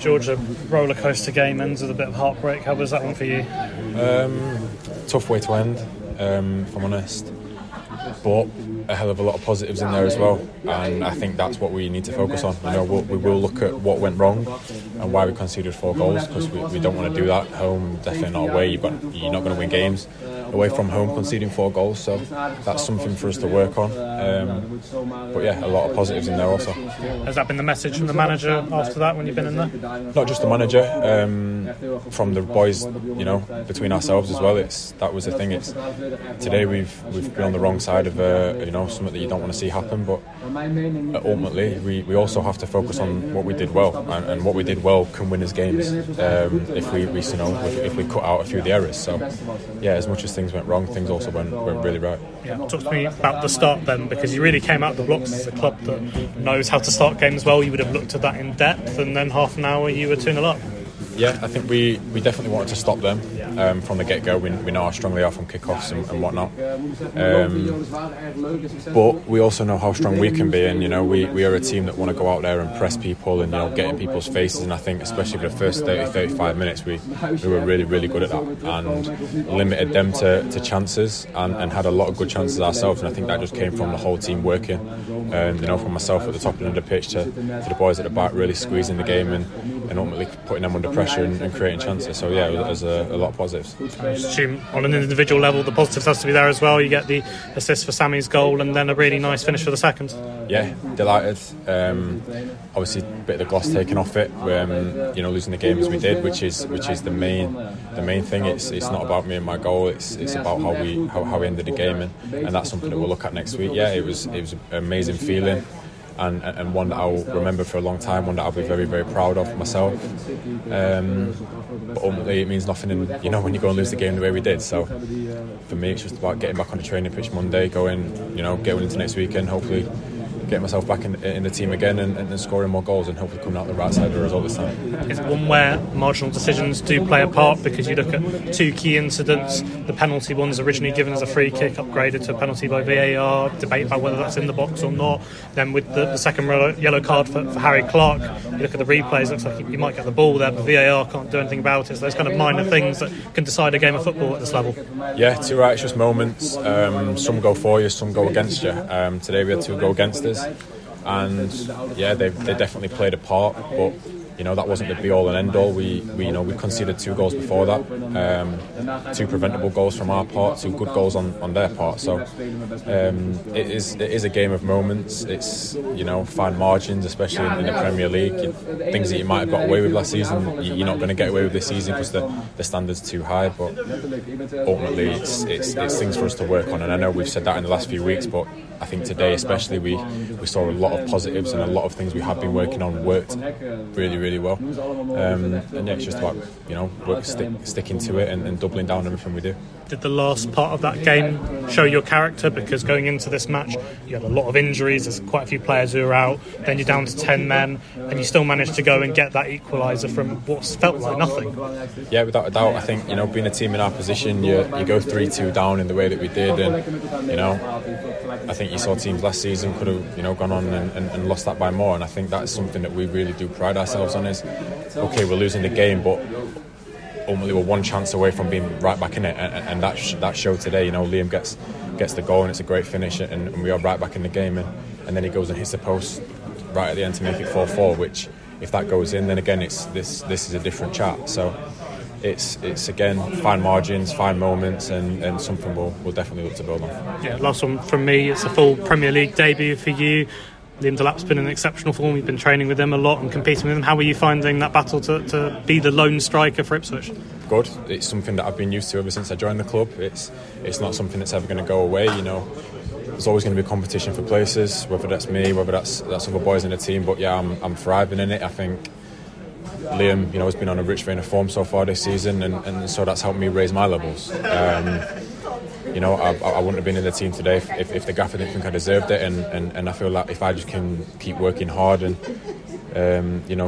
George, a roller coaster game ends with a bit of heartbreak. How was that one for you? Tough way to end, if I'm honest. But a hell of a lot of positives in there as well, and I think that's what we need to focus on. We will look at what went wrong and why we conceded 4 goals, because we don't want to do that at home, definitely not away. You're not going to win games away from home conceding 4 goals, so that's something for us to work on. But yeah, a lot of positives in there also. Has that been the message from the manager after that when you've been in there? Not just the manager, from the boys, between ourselves as well. That was the thing. Today we've been on the wrong side of something that you don't want to see happen, but ultimately we also have to focus on what we did well, and what we did well can win us games if we cut out a few of the errors. So yeah, as much as things went wrong, things also went really right. Yeah, talk to me about the start then, because you really came out of the blocks as a club that knows how to start games well. You would have looked at that in depth, and then half an hour you were 2-0 up. Yeah, I think we definitely wanted to stop them from the get-go. We know how strong they are from kick-offs and whatnot. But we also know how strong we can be, and we are a team that want to go out there and press people and get in people's faces. And I think especially for the first 30-35 minutes, we were really, really good at that and limited them to chances and had a lot of good chances ourselves. And I think that just came from the whole team working. From myself at the top end of the pitch to the boys at the back, really squeezing the game and ultimately putting them under pressure and creating chances. So yeah, there's a lot of positives. I assume on an individual level the positives has to be there as well. You get the assist for Sammy's goal and then a really nice finish for the second. Yeah, delighted. Obviously a bit of the gloss taken off it, losing the game as we did, which is the main thing. It's not about me and my goal, it's about how we ended the game, and that's something that we'll look at next week. Yeah, it was an amazing feeling. And one that I'll remember for a long time, one that I'll be very, very proud of myself. But ultimately it means nothing when you go and lose the game the way we did. So for me it's just about getting back on the training pitch Monday, going, getting into next weekend, hopefully getting myself back in the team again and scoring more goals and hopefully coming out the right side of the result this time. It's one where marginal decisions do play a part, because you look at 2 key incidents. The penalty one's originally given as a free kick, upgraded to a penalty by VAR, debate about whether that's in the box or not. Then with the second yellow card for Harry Clark, you look at the replays, looks like you might get the ball there, but VAR can't do anything about it. So those kind of minor things that can decide a game of football at this level. Yeah, too right, it's just moments. Some go for you, some go against you. Today we had 2 go against us. And yeah, they definitely played a part, but that wasn't the be all and end all. We conceded 2 goals before that, 2 preventable goals from our part, 2 good goals on their part. So it is a game of moments. It's fine margins, especially in the Premier League. Things that you might have got away with last season, you're not going to get away with this season because the standard's too high. But ultimately, it's things for us to work on. And I know we've said that in the last few weeks, but I think today especially we saw a lot of positives, and a lot of things we have been working on worked really, really well. And yeah, it's just about sticking to it and doubling down on everything we do. Did the last part of that game show your character? Because going into this match you had a lot of injuries, there's quite a few players who are out, then you're down to 10 men and you still managed to go and get that equaliser from what felt like nothing. Yeah, without a doubt. I think being a team in our position, you go 3-2 down in the way that we did, and I think you saw teams last season could have gone on and lost that by more, and I think that's something that we really do pride ourselves on. Is okay, we're losing the game, but ultimately we're 1 chance away from being right back in it, and that showed today. Liam gets the goal and it's a great finish, and we are right back in the game, and then he goes and hits the post right at the end to make it 4-4, which if that goes in, then again this is a different chat. So it's again fine margins, fine moments, and something we'll definitely look to build on. Yeah, last one from me. It's a full Premier League debut for you. Liam Delap's been in exceptional form. You've been training with him a lot and competing with him. How are you finding that battle to be the lone striker for Ipswich? Good. It's something that I've been used to ever since I joined the club. It's not something that's ever going to go away. There's always going to be competition for places, whether that's me, whether that's other boys in the team. But yeah, I'm thriving in it. I think Liam, has been on a rich vein of form so far this season, and so that's helped me raise my levels. I wouldn't have been in the team today if the gaffer didn't think I deserved it, and I feel like if I just can keep working hard and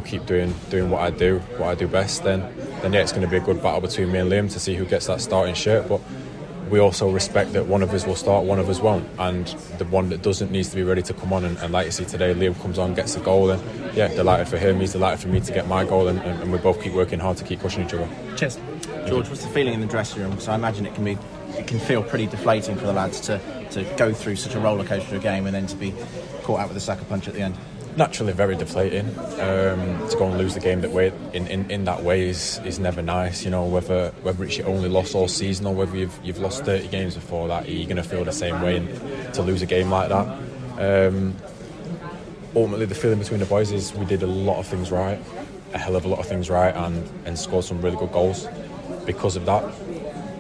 keep doing what I do best, then yeah, it's going to be a good battle between me and Liam to see who gets that starting shirt. But we also respect that one of us will start, one of us won't, and the one that doesn't needs to be ready to come on. And like you see today, Liam comes on, gets the goal, and yeah, delighted for him. He's delighted for me to get my goal, and we both keep working hard to keep pushing each other. Cheers. George, what's the feeling in the dressing room? So I imagine it can feel pretty deflating for the lads to go through such a roller coaster of a game and then to be caught out with a sucker punch at the end. Naturally very deflating. To go and lose the game that way in that way is never nice. You know, whether it's your only loss all season or whether you've lost 30 games before that, you're going to feel the same way. And to lose a game like that, ultimately the feeling between the boys is we did a lot of things right, a hell of a lot of things right, and scored some really good goals. Because of that,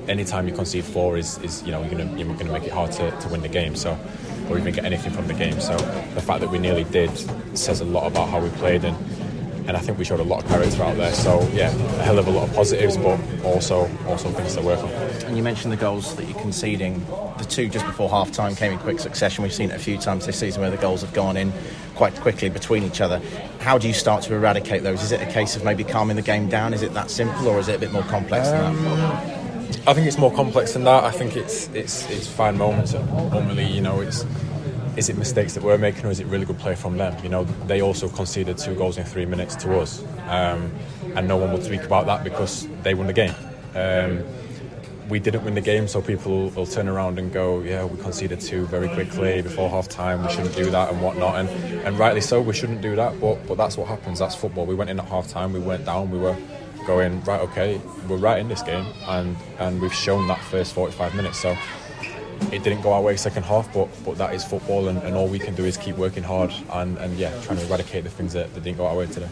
anytime you concede 4 is you're gonna make it hard to win the game. So, or even get anything from the game. So the fact that we nearly did says a lot about how we played, and I think we showed a lot of character out there. So yeah, a hell of a lot of positives, but also things to work on. And you mentioned the goals that you're conceding. The 2 just before half time came in quick succession. We've seen it a few times this season where the goals have gone in quite quickly between each other. How do you start to eradicate those? Is it a case of maybe calming the game down? Is it that simple, or is it a bit more complex than that? I think it's more complex than that. I think it's fine moments. Ultimately, is it mistakes that we're making, or is it really good play from them? They also conceded 2 goals in 3 minutes to us, and no one will speak about that because they won the game. We didn't win the game, so people will turn around and go, yeah, we conceded 2 very quickly before half time, we shouldn't do that and whatnot, and rightly so, we shouldn't do that, but that's what happens, that's football. We went in at half time, we weren't down, we were going, right, okay, we're right in this game, and we've shown that first 45 minutes, so it didn't go our way second half, but that is football, and all we can do is keep working hard and trying to eradicate the things that didn't go our way today.